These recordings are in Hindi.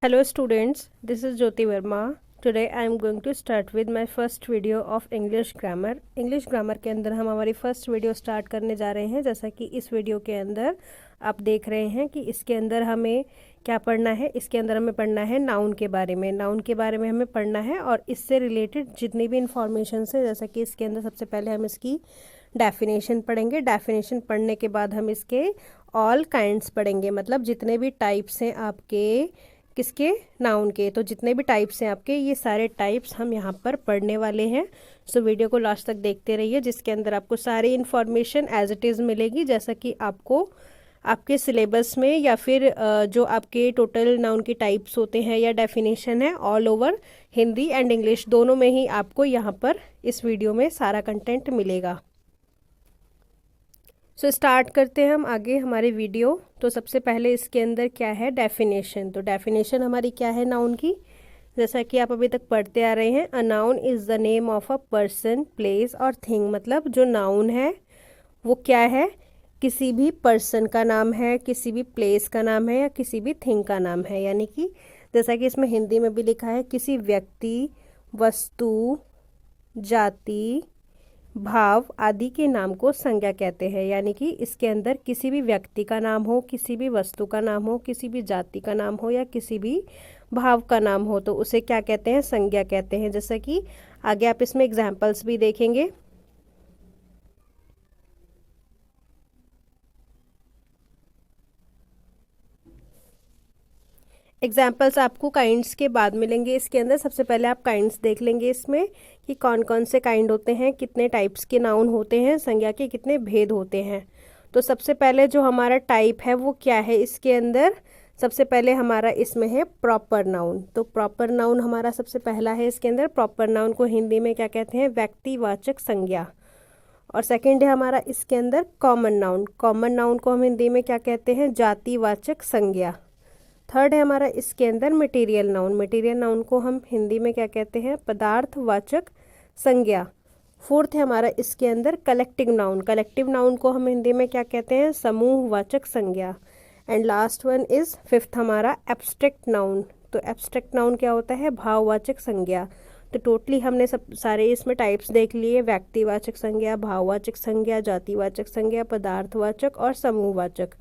Hello students, this is Jyoti Verma. Today I am going to start with my first video of English grammar. English grammar के अंदर हम हमारी फर्स्ट वीडियो स्टार्ट करने जा रहे हैं। जैसा कि इस वीडियो के अंदर आप देख रहे हैं कि इसके अंदर हमें क्या पढ़ना है। इसके अंदर हमें पढ़ना है नाउन के बारे में। नाउन के बारे में हमें पढ़ना है और इससे रिलेटेड जितनी भी इंफॉर्मेशन है, जैसा कि इसके अंदर सबसे पहले हम इसकी डेफिनेशन पढ़ेंगे। डेफिनेशन पढ़ने के बाद हम इसके ऑल काइंड्स पढ़ेंगे, मतलब जितने भी टाइप्स हैं आपके किसके, नाउन के। तो जितने भी टाइप्स हैं आपके, ये सारे टाइप्स हम यहाँ पर पढ़ने वाले हैं। सो वीडियो को लास्ट तक देखते रहिए, जिसके अंदर आपको सारी इन्फॉर्मेशन एज इट इज़ मिलेगी, जैसा कि आपको आपके सिलेबस में या फिर जो आपके टोटल नाउन की टाइप्स होते हैं या डेफिनेशन है, all over Hindi and English दोनों में ही आपको यहाँ पर इस वीडियो में सारा कंटेंट मिलेगा। सो स्टार्ट करते हैं हम आगे हमारे वीडियो। तो सबसे पहले इसके अंदर क्या है, डेफिनेशन। तो डेफिनेशन हमारी क्या है नाउन की, जैसा कि आप अभी तक पढ़ते आ रहे हैं। अ noun is the name of a person, place और थिंग। मतलब जो नाउन है वो क्या है, किसी भी पर्सन का नाम है, किसी भी प्लेस का नाम है या किसी भी थिंग का नाम है। यानी कि जैसा कि इसमें हिंदी में भी लिखा है, किसी व्यक्ति, वस्तु, जाति, भाव आदि के नाम को संज्ञा कहते हैं। यानी कि इसके अंदर किसी भी व्यक्ति का नाम हो, किसी भी वस्तु का नाम हो, किसी भी जाति का नाम हो या किसी भी भाव का नाम हो, तो उसे क्या कहते हैं, संज्ञा कहते हैं। जैसा कि आगे आप इसमें एग्जाम्पल्स भी देखेंगे। एग्जाम्पल्स आपको काइंड्स के बाद मिलेंगे इसके अंदर। सबसे पहले आप काइंड्स देख लेंगे इसमें कि कौन कौन से काइंड होते हैं, कितने टाइप्स के नाउन होते हैं, संज्ञा के कितने भेद होते हैं। तो सबसे पहले जो हमारा टाइप है वो क्या है इसके अंदर, सबसे पहले हमारा इसमें है प्रॉपर नाउन। तो प्रॉपर नाउन हमारा सबसे पहला है इसके अंदर। प्रॉपर नाउन को हिंदी में क्या कहते हैं, व्यक्तिवाचक संज्ञा। और सेकेंड है हमारा इसके अंदर कॉमन नाउन। कॉमन नाउन को हम हिंदी में क्या कहते हैं, जातिवाचक संज्ञा। थर्ड है हमारा इसके अंदर मटेरियल नाउन। मटेरियल नाउन को हम हिंदी में क्या कहते हैं, पदार्थवाचक संज्ञा। फोर्थ है हमारा इसके अंदर कलेक्टिव नाउन। कलेक्टिव नाउन को हम हिंदी में क्या कहते हैं, समूहवाचक संज्ञा। And last one is fifth हमारा एब्स्ट्रैक्ट नाउन। तो एब्स्ट्रैक्ट नाउन क्या होता है, भाववाचक संज्ञा। तो टोटली हमने सब सारे इसमें टाइप्स देख लिए, व्यक्तिवाचक संज्ञा, भाववाचक संज्ञा, जातिवाचक संज्ञा, पदार्थवाचक और समूहवाचक।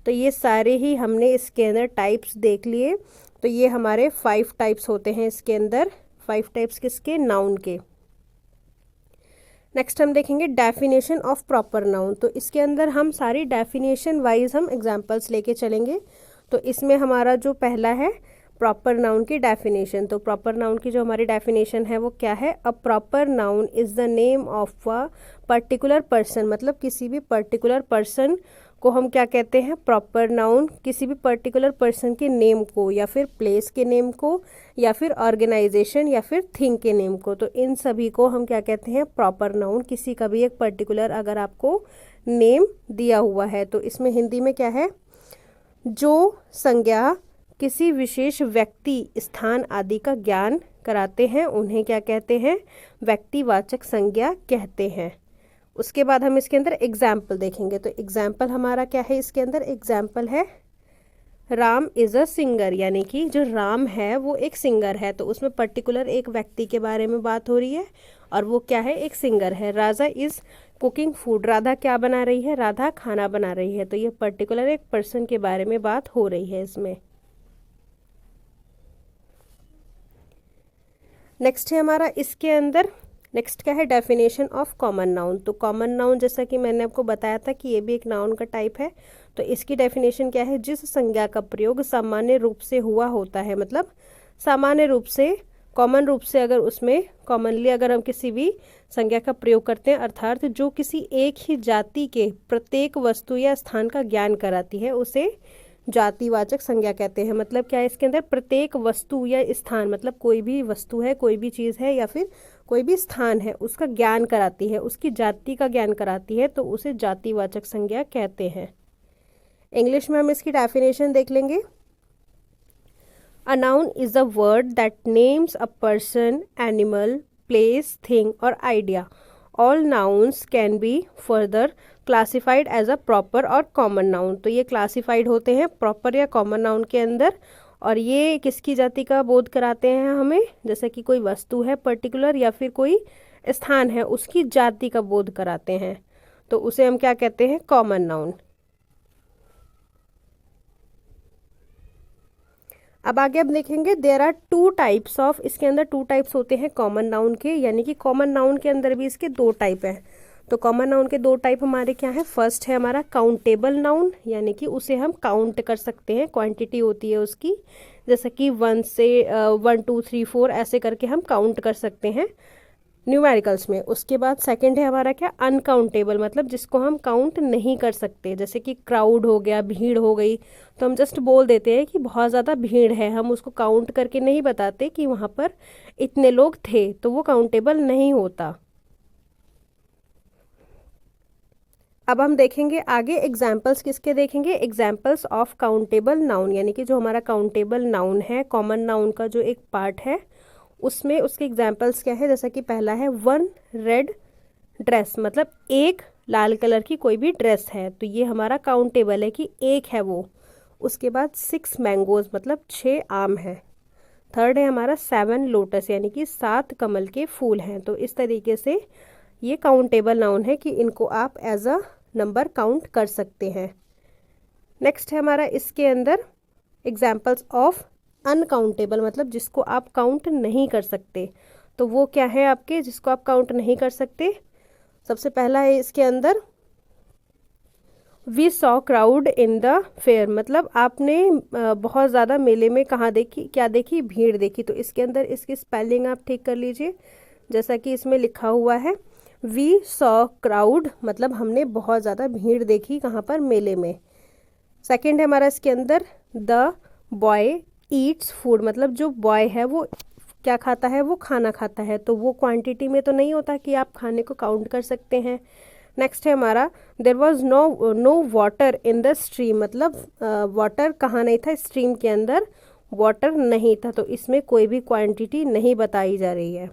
तो ये सारे ही हमने इसके अंदर टाइप्स देख लिए। तो ये हमारे 5 टाइप्स होते हैं इसके अंदर। 5 टाइप्स किसके, नाउन के। नेक्स्ट हम देखेंगे डेफिनेशन ऑफ प्रॉपर नाउन। तो इसके अंदर हम सारी डेफिनेशन वाइज हम एग्जांपल्स लेके चलेंगे। तो इसमें हमारा जो पहला है प्रॉपर नाउन की डेफिनेशन। तो प्रॉपर नाउन की जो हमारी डेफिनेशन है वो क्या है, a proper noun is the name of a particular person. मतलब किसी भी पर्टिकुलर पर्सन को हम क्या कहते हैं, प्रॉपर नाउन। किसी भी पर्टिकुलर पर्सन के नेम को या फिर प्लेस के नेम को या फिर ऑर्गेनाइजेशन या फिर थिंग के नेम को, तो इन सभी को हम क्या कहते हैं, प्रॉपर नाउन। किसी का भी एक पर्टिकुलर अगर आपको नेम दिया हुआ है, तो इसमें हिंदी में क्या है, जो संज्ञा किसी विशेष व्यक्ति, स्थान आदि का ज्ञान कराते हैं उन्हें क्या कहते हैं, व्यक्तिवाचक संज्ञा कहते हैं। उसके बाद हम इसके अंदर एग्जाम्पल देखेंगे। तो एग्जाम्पल हमारा क्या है इसके अंदर, एग्जाम्पल है राम इज़ अ सिंगर। यानी कि जो राम है वो एक सिंगर है। तो उसमें पर्टिकुलर एक व्यक्ति के बारे में बात हो रही है और वो क्या है, एक सिंगर है। राजा इज़ कुकिंग फूड। राधा क्या बना रही है, राधा खाना बना रही है। तो ये पर्टिकुलर एक पर्सन के बारे में बात हो रही है इसमें। नेक्स्ट है हमारा इसके अंदर, नेक्स्ट क्या है, डेफिनेशन ऑफ कॉमन नाउन। तो कॉमन नाउन जैसा कि मैंने आपको बताया था कि ये भी एक नाउन का टाइप है। तो इसकी डेफिनेशन क्या है, जिस संज्ञा का प्रयोग सामान्य रूप से हुआ होता है। मतलब सामान्य रूप से, कॉमन रूप से, अगर उसमें कॉमनली अगर हम किसी भी संज्ञा का प्रयोग करते हैं, अर्थात जो किसी एक ही जाति के प्रत्येक वस्तु या स्थान का ज्ञान कराती है, उसे जातिवाचक संज्ञा कहते हैं। मतलब क्या है इसके अंदर, प्रत्येक वस्तु या स्थान, मतलब कोई भी वस्तु है, कोई भी चीज़ है या फिर कोई भी स्थान है, उसका ज्ञान कराती है, उसकी जाति का ज्ञान कराती है, तो उसे जातिवाचक संज्ञा कहते हैं। इंग्लिश में हम इसकी डेफिनेशन देख लेंगे। A noun is a word that names a person, animal, place, thing और idea. All nouns can be further classified as a proper और कॉमन नाउन। तो ये क्लासिफाइड होते हैं प्रॉपर या कॉमन नाउन के अंदर और ये किसकी जाति का बोध कराते हैं हमें, जैसे कि कोई वस्तु है पर्टिकुलर या फिर कोई स्थान है उसकी जाति का बोध कराते हैं, तो उसे हम क्या कहते हैं, कॉमन नाउन। अब आगे हम देखेंगे there are two types of, इसके अंदर टू टाइप्स होते हैं कॉमन नाउन के, यानी कि कॉमन नाउन के अंदर भी इसके दो टाइप हैं। तो कॉमन नाउन के दो टाइप हमारे क्या है, फर्स्ट है हमारा काउंटेबल नाउन, यानी कि उसे हम काउंट कर सकते हैं, क्वांटिटी होती है उसकी, जैसे कि 1 से 1 2 3 4 ऐसे करके हम काउंट कर सकते हैं न्यूमेरिकल्स में। उसके बाद सेकंड है हमारा क्या, अनकाउंटेबल, मतलब जिसको हम काउंट नहीं कर सकते, जैसे कि क्राउड हो गया, भीड़ हो गई, तो हम जस्ट बोल देते हैं कि बहुत ज़्यादा भीड़ है, हम उसको काउंट करके नहीं बताते कि वहाँ पर इतने लोग थे, तो वो काउंटेबल नहीं होता। अब हम देखेंगे आगे एग्जाम्पल्स किसके देखेंगे, एग्जाम्पल्स ऑफ काउंटेबल नाउन, यानी कि जो हमारा काउंटेबल नाउन है, कॉमन नाउन का जो एक पार्ट है उसमें उसके एग्जाम्पल्स क्या है, जैसा कि पहला है 1 रेड ड्रेस, मतलब एक लाल कलर की कोई भी ड्रेस है, तो ये हमारा काउंटेबल है कि एक है वो। उसके बाद 6 मैंगोज, मतलब 6 आम है। थर्ड है हमारा 7 लोटस, यानी कि 7 कमल के फूल हैं। तो इस तरीके से ये काउंटेबल नाउन है कि इनको आप एज अ नंबर काउंट कर सकते हैं। नेक्स्ट है हमारा इसके अंदर एग्जाम्पल्स ऑफ अनकाउंटेबल, मतलब जिसको आप काउंट नहीं कर सकते, तो वो क्या है आपके जिसको आप काउंट नहीं कर सकते। सबसे पहला है इसके अंदर we saw crowd in the fair, मतलब आपने बहुत ज़्यादा मेले में कहाँ देखी, क्या देखी, भीड़ देखी। तो इसके अंदर इसकी स्पेलिंग आप ठीक कर लीजिए, जैसा कि इसमें लिखा हुआ है वी सॉ क्राउड, मतलब हमने बहुत ज़्यादा भीड़ देखी कहाँ पर, मेले में। सेकंड है हमारा इसके अंदर द बॉय ईट्स फूड, मतलब जो बॉय है वो क्या खाता है, वो खाना खाता है, तो वो क्वांटिटी में तो नहीं होता कि आप खाने को काउंट कर सकते हैं। नेक्स्ट है हमारा there was no water in the stream, मतलब वाटर कहाँ नहीं था, स्ट्रीम के अंदर वाटर नहीं था, तो इसमें कोई भी क्वांटिटी नहीं बताई जा रही है।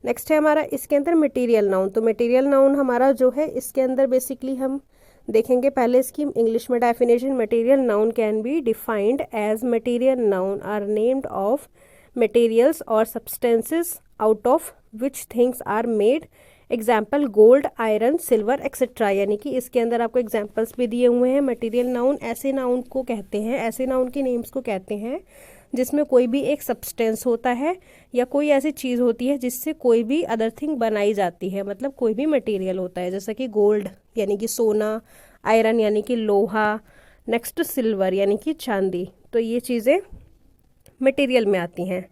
नेक्स्ट है हमारा इसके अंदर मटेरियल नाउन, तो मटेरियल नाउन हमारा जो है इसके अंदर बेसिकली हम देखेंगे पहले इसकी इंग्लिश में definition. Material noun can be defined as material noun are named of materials और substances out of which things are made, example gold, iron, silver et cetera, यानी कि इसके अंदर आपको एग्जाम्पल्स भी दिए हुए हैं। मटेरियल नाउन ऐसे नाउन को कहते हैं, ऐसे नाउन के नेम्स को कहते हैं जिसमें कोई भी एक सब्सटेंस होता है या कोई ऐसी चीज़ होती है जिससे कोई भी अदर थिंग बनाई जाती है, मतलब कोई भी मटेरियल होता है, जैसा कि गोल्ड यानी कि सोना, आयरन यानी कि लोहा, नेक्स्ट सिल्वर यानी कि चांदी, तो ये चीज़ें मटेरियल में आती हैं।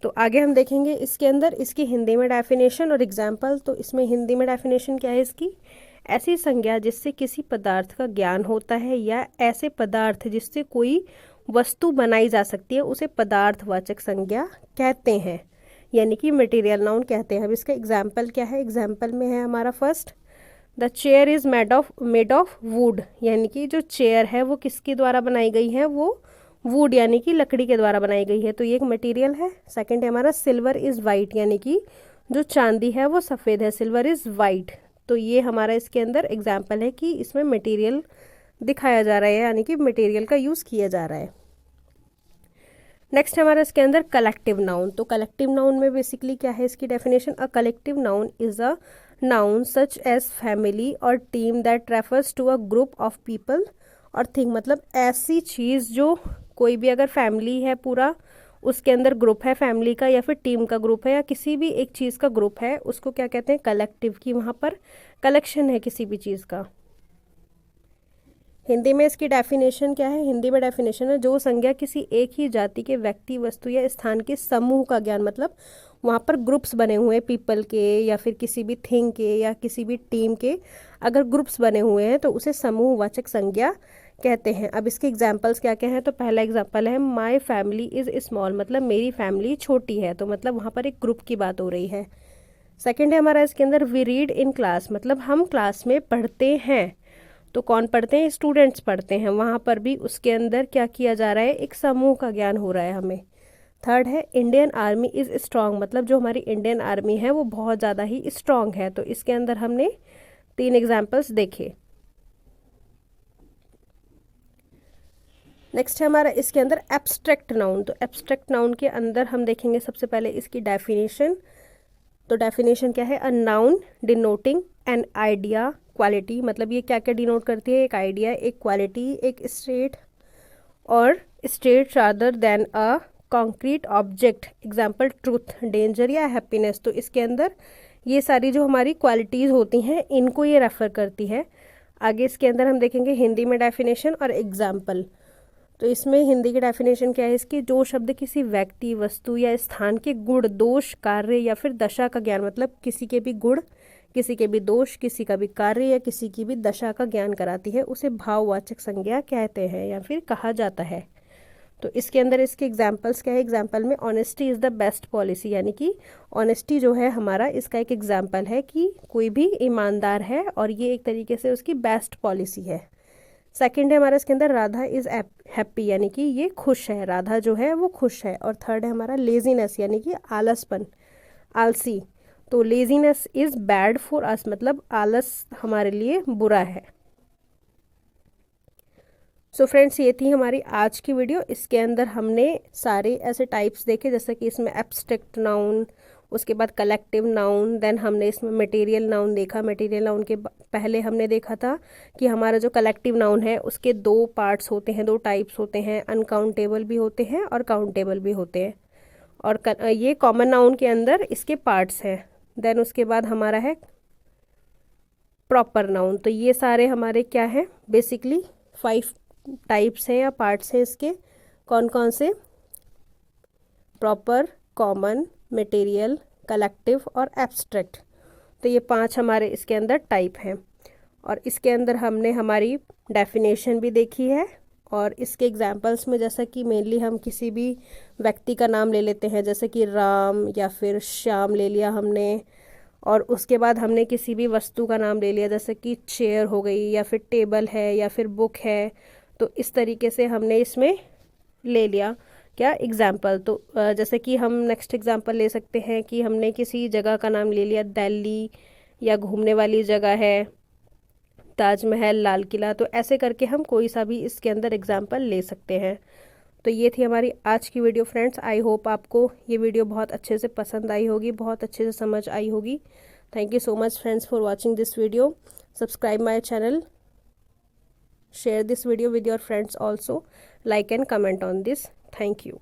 तो आगे हम देखेंगे इसके अंदर इसकी हिंदी में डेफिनेशन और एग्जाम्पल। तो इसमें हिंदी में डेफिनेशन क्या है इसकी, ऐसी संज्ञा जिससे किसी पदार्थ का ज्ञान होता है या ऐसे पदार्थ जिससे कोई वस्तु बनाई जा सकती है उसे पदार्थवाचक संज्ञा कहते हैं, यानी कि मटेरियल नाउन कहते हैं। अब इसका एग्जाम्पल क्या है, एग्जाम्पल में है हमारा first the chair is made of would, यानी कि जो चेयर है वो किसके द्वारा बनाई गई है, वो वुड यानी कि लकड़ी के द्वारा बनाई गई है, तो ये एक मटेरियल है। सेकंड है हमारा सिल्वर इज़ वाइट, यानी कि जो चांदी है वो सफ़ेद है, सिल्वर इज़ वाइट, तो ये हमारा इसके अंदर एग्जाम्पल है कि इसमें मटेरियल दिखाया जा रहा है, यानी कि मटेरियल का यूज़ किया जा रहा है। नेक्स्ट हमारा इसके अंदर कलेक्टिव नाउन, तो कलेक्टिव नाउन में बेसिकली क्या है इसकी definition, a collective noun is a noun such as family और team that refers to a group of people और थिंग, मतलब ऐसी चीज़ जो कोई भी अगर फैमिली है पूरा, उसके अंदर ग्रुप है फैमिली का या फिर टीम का ग्रुप है या किसी भी एक चीज़ का ग्रुप है, उसको क्या कहते हैं, कलेक्टिव, की वहाँ पर कलेक्शन है किसी भी चीज़ का। हिंदी में इसकी डेफिनेशन क्या है, हिंदी में डेफिनेशन है जो संज्ञा किसी एक ही जाति के व्यक्ति, वस्तु या स्थान के समूह का ज्ञान, मतलब वहाँ पर ग्रुप्स बने हुए हैं पीपल के या फिर किसी भी थिंग के या किसी भी टीम के, अगर ग्रुप्स बने हुए हैं तो उसे समूहवाचक संज्ञा कहते हैं। अब इसके एग्जाम्पल्स क्या क्या हैं, तो पहला एग्जाम्पल है माई फैमिली इज़ स्मॉल, मतलब मेरी फैमिली छोटी है, तो मतलब वहाँ पर एक ग्रुप की बात हो रही है। सेकेंड है हमारा इसके अंदर वी रीड इन क्लास, मतलब हम क्लास में पढ़ते हैं, तो कौन पढ़ते हैं, स्टूडेंट्स पढ़ते हैं, वहाँ पर भी उसके अंदर क्या किया जा रहा है, एक समूह का ज्ञान हो रहा है हमें। थर्ड है इंडियन आर्मी इज़ स्ट्रॉन्ग, मतलब जो हमारी इंडियन आर्मी है वो बहुत ज़्यादा ही स्ट्रॉन्ग है, तो इसके अंदर हमने 3 एग्जाम्पल्स देखे। नेक्स्ट है हमारा इसके अंदर एब्स्ट्रैक्ट नाउन। तो एब्स्ट्रैक्ट नाउन के अंदर हम देखेंगे सबसे पहले इसकी डेफिनेशन। तो डेफिनेशन क्या है, a noun denoting an idea quality, मतलब ये क्या क्या डिनोट करती है, एक आइडिया, एक क्वालिटी, एक स्टेट और state rather than a concrete object, example truth, danger या हैप्पीनेस। तो इसके अंदर ये सारी जो हमारी क्वालिटीज़ होती हैं इनको ये रेफ़र करती है। आगे इसके अंदर हम देखेंगे हिंदी में डेफिनेशन और एग्जाम्पल। तो इसमें हिंदी की डेफिनेशन क्या है इसकी, जो शब्द किसी व्यक्ति, वस्तु या स्थान के गुण, दोष, कार्य या फिर दशा का ज्ञान, मतलब किसी के भी गुण, किसी के भी दोष, किसी का भी कार्य या किसी की भी दशा का ज्ञान कराती है, उसे भाववाचक संज्ञा कहते हैं या फिर कहा जाता है। तो इसके अंदर इसके एग्जाम्पल्स क्या है, एग्जाम्पल में honesty is the best policy, यानी कि ऑनेस्टी जो है हमारा इसका एक एग्जाम्पल है कि कोई भी ईमानदार है और ये एक तरीके से उसकी बेस्ट पॉलिसी है। सेकंड है हमारा इसके अंदर राधा इज़ हैप्पी, यानी कि ये खुश है, राधा जो है वो खुश है। और थर्ड है हमारा लेजीनेस, यानी कि आलसपन, आलसी। तो laziness is bad for us, मतलब आलस हमारे लिए बुरा है। सो फ्रेंड्स, ये थी हमारी आज की वीडियो। इसके अंदर हमने सारे ऐसे टाइप्स देखे, जैसे कि इसमें एब्स्ट्रैक्ट नाउन, उसके बाद कलेक्टिव नाउन, देन हमने इसमें मटेरियल नाउन देखा। मटेरियल नाउन के पहले हमने देखा था कि हमारा जो कलेक्टिव नाउन है उसके दो पार्ट्स होते हैं, दो टाइप्स होते हैं, अनकाउंटेबल भी होते हैं और काउंटेबल भी होते हैं। और ये कॉमन नाउन के अंदर इसके पार्ट्स हैं। देन उसके बाद हमारा है प्रॉपर नाउन। तो ये सारे हमारे क्या है, बेसिकली 5 टाइप्स हैं या पार्ट्स हैं इसके। कौन कौन से, प्रॉपर, कॉमन, मटेरियल, कलेक्टिव और एब्स्ट्रैक्ट। तो ये 5 हमारे इसके अंदर टाइप हैं। और इसके अंदर हमने हमारी डेफिनेशन भी देखी है और इसके एग्जांपल्स में, जैसा कि मेनली हम किसी भी व्यक्ति का नाम ले लेते हैं, जैसे कि राम या फिर श्याम ले लिया हमने, और उसके बाद हमने किसी भी वस्तु का नाम ले लिया, जैसे कि चेयर हो गई या फिर टेबल है या फिर बुक है। तो इस तरीके से हमने इसमें ले लिया क्या एग्जाम्पल। तो जैसे कि हम नेक्स्ट एग्जाम्पल ले सकते हैं कि हमने किसी जगह का नाम ले लिया, दिल्ली, या घूमने वाली जगह है ताजमहल, लाल किला। तो ऐसे करके हम कोई सा भी इसके अंदर एग्जाम्पल ले सकते हैं। तो ये थी हमारी आज की वीडियो फ्रेंड्स। आई होप आपको ये वीडियो बहुत अच्छे से पसंद आई होगी, बहुत अच्छे से समझ आई होगी। Thank you so much friends for watching this video. Subscribe my channel, share this video with your friends also, like and comment on this. Thank you.